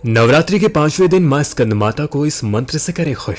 नवरात्रि के 5वें दिन मां स्कंद माता को इस मंत्र से करें खुश।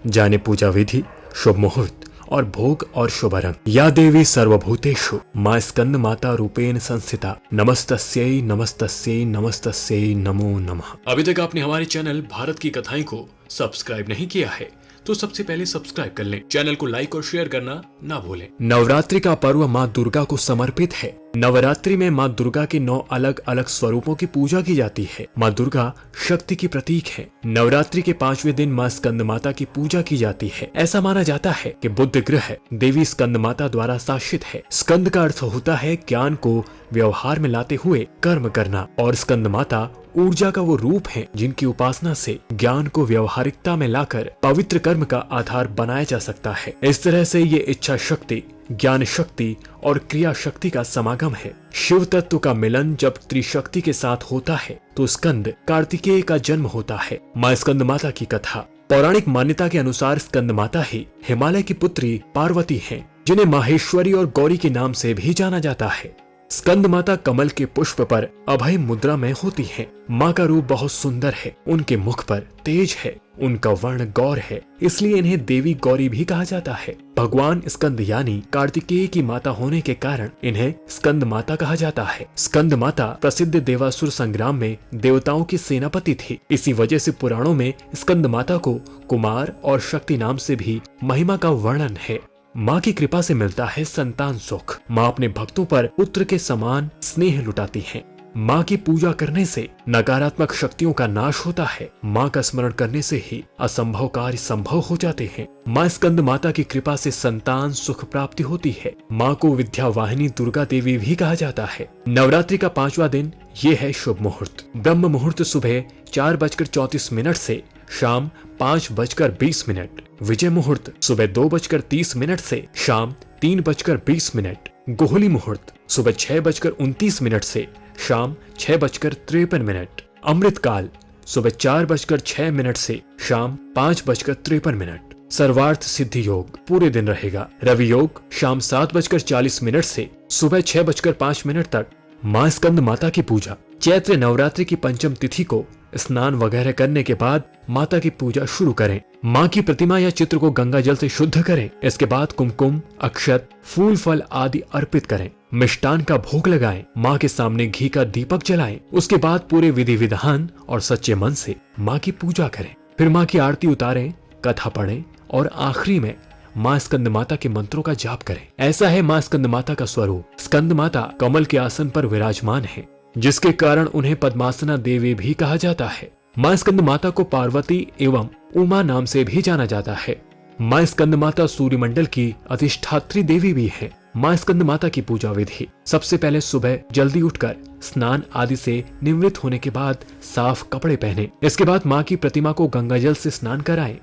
जाने पूजा विधि, शुभ मुहूर्त और भोग और शुभ रंग। या देवी सर्वभूतेषु मां स्कंद माता रूपेण संस्थिता नमस्तस्यै नमस्तस्यै नमस्तस्यै नमो नमः। अभी तक आपने हमारे चैनल भारत की कथाएं को सब्सक्राइब नहीं किया है तो सबसे पहले सब्सक्राइब कर लें। चैनल को लाइक और शेयर करना ना भूलें। नवरात्रि का पर्व मां दुर्गा को समर्पित है। नवरात्रि में मां दुर्गा के 9 अलग अलग स्वरूपों की पूजा की जाती है। मां दुर्गा शक्ति की प्रतीक है। नवरात्रि के 5वें दिन मां स्कंद माता की पूजा की जाती है। ऐसा माना जाता है कि बुध ग्रह देवी स्कंद माता द्वारा शासित है। स्कंद का अर्थ होता है ज्ञान को व्यवहार में लाते हुए कर्म करना, और स्कंद माता ऊर्जा का वो रूप है जिनकी उपासना से ज्ञान को व्यवहारिकता में लाकर पवित्र कर्म का आधार बनाया जा सकता है। इस तरह से ये इच्छा शक्ति, ज्ञान शक्ति और क्रिया शक्ति का समागम है। शिव तत्व का मिलन जब त्रिशक्ति के साथ होता है तो स्कंद कार्तिकेय का जन्म होता है। मां स्कंद माता की कथा। पौराणिक मान्यता के अनुसार स्कंद माता ही हिमालय की पुत्री पार्वती हैं, जिन्हें माहेश्वरी और गौरी के नाम से भी जाना जाता है। स्कंद माता कमल के पुष्प पर अभय मुद्रा में होती हैं। माँ का रूप बहुत सुंदर है, उनके मुख पर तेज है, उनका वर्ण गौर है, इसलिए इन्हें देवी गौरी भी कहा जाता है। भगवान स्कंद यानी कार्तिकेय की माता होने के कारण इन्हें स्कंद माता कहा जाता है। स्कंद माता प्रसिद्ध देवासुर संग्राम में देवताओं की सेनापति थी। इसी वजह से पुराणों में स्कंद माता को कुमार और शक्ति नाम से भी महिमा का वर्णन है। माँ की कृपा से मिलता है संतान सुख। माँ अपने भक्तों पर पुत्र के समान स्नेह लुटाती हैं। माँ की पूजा करने से नकारात्मक शक्तियों का नाश होता है। माँ का स्मरण करने से ही असंभव कार्य संभव हो जाते हैं। माँ स्कंद माता की कृपा से संतान सुख प्राप्ति होती है। माँ को विद्या वाहिनी दुर्गा देवी भी कहा जाता है। नवरात्रि का 5वां दिन ये है शुभ मुहूर्त। ब्रह्म मुहूर्त सुबह 4:34 से शाम 5:20। विजय मुहूर्त सुबह 2:30 से शाम 3:20। गोहली मुहूर्त सुबह 6:29 से शाम 6:53। अमृत काल सुबह 4:06 से शाम 5:53। सर्वार्थ सिद्धि योग पूरे दिन रहेगा। रवि योग शाम 7:40 से सुबह 6:05 तक। मां स्कंद माता की पूजा। चैत्र नवरात्रि की पंचम तिथि को स्नान वगैरह करने के बाद माता की पूजा शुरू करें। माँ की प्रतिमा या चित्र को गंगा जल से शुद्ध करें। इसके बाद कुमकुम, अक्षत, फूल फल आदि अर्पित करें। मिष्टान का भोग लगाएं। माँ के सामने घी का दीपक जलाएं। उसके बाद पूरे विधि विधान और सच्चे मन से माँ की पूजा करें। फिर माँ की आरती उतारें, कथा पढ़ें और आखिरी में माँ स्कंद माता के मंत्रों का जाप करें। ऐसा है माँ स्कंद माता का स्वरूप। स्कंद माता कमल के आसन पर विराजमान है, जिसके कारण उन्हें पद्मासना देवी भी कहा जाता है। मां स्कंद माता को पार्वती एवं उमा नाम से भी जाना जाता है। मां स्कंद माता सूर्यमंडल की अधिष्ठात्री देवी भी है। मां स्कंद माता की पूजा विधि। सबसे पहले सुबह जल्दी उठकर स्नान आदि से निवृत्त होने के बाद साफ कपड़े पहने। इसके बाद माँ की प्रतिमा को गंगा जल से स्नान कराएं।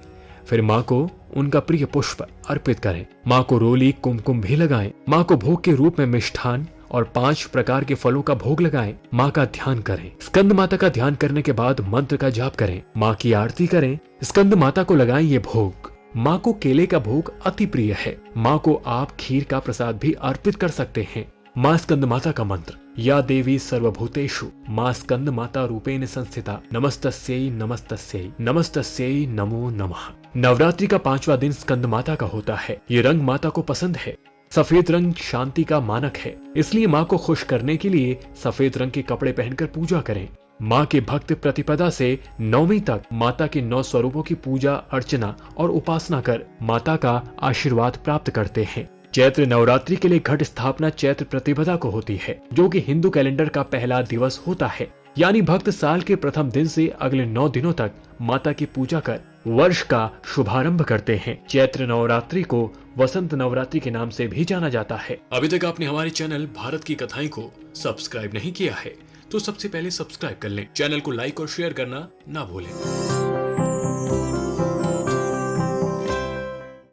फिर माँ को उनका प्रिय पुष्प अर्पित करें। माँ को रोली कुमकुम भी लगाएं। माँ को भोग के रूप में मिष्ठान और 5 प्रकार के फलों का भोग लगाएं। माँ का ध्यान करें। स्कंद माता का ध्यान करने के बाद मंत्र का जाप करें। माँ की आरती करें। स्कंद माता को लगाएं ये भोग। माँ को केले का भोग अति प्रिय है। माँ को आप खीर का प्रसाद भी अर्पित कर सकते हैं। माँ स्कंद माता का मंत्र। या देवी सर्वभूतेषु माँ स्कंद माता रूपेण संस्थिता नमस्तस्यै नमस्तस्यै नमस्तस्यै नमो नमः। नवरात्रि का 5वां दिन स्कंद माता का होता है। ये रंग माता को पसंद है। सफेद रंग शांति का मानक है, इसलिए माँ को खुश करने के लिए सफेद रंग के कपड़े पहनकर पूजा करें। माँ के भक्त प्रतिपदा से नवमी तक माता के 9 स्वरूपों की पूजा अर्चना और उपासना कर माता का आशीर्वाद प्राप्त करते हैं। चैत्र नवरात्रि के लिए घट स्थापना चैत्र प्रतिपदा को होती है, जो कि हिंदू कैलेंडर का पहला दिवस होता है। यानी भक्त साल के प्रथम दिन से अगले 9 दिनों तक माता की पूजा कर वर्ष का शुभारंभ करते हैं। चैत्र नवरात्रि को वसंत नवरात्रि के नाम से भी जाना जाता है। अभी तक आपने हमारे चैनल भारत की कथाएं को सब्सक्राइब नहीं किया है तो सबसे पहले सब्सक्राइब कर लें। चैनल को लाइक और शेयर करना ना भूलें।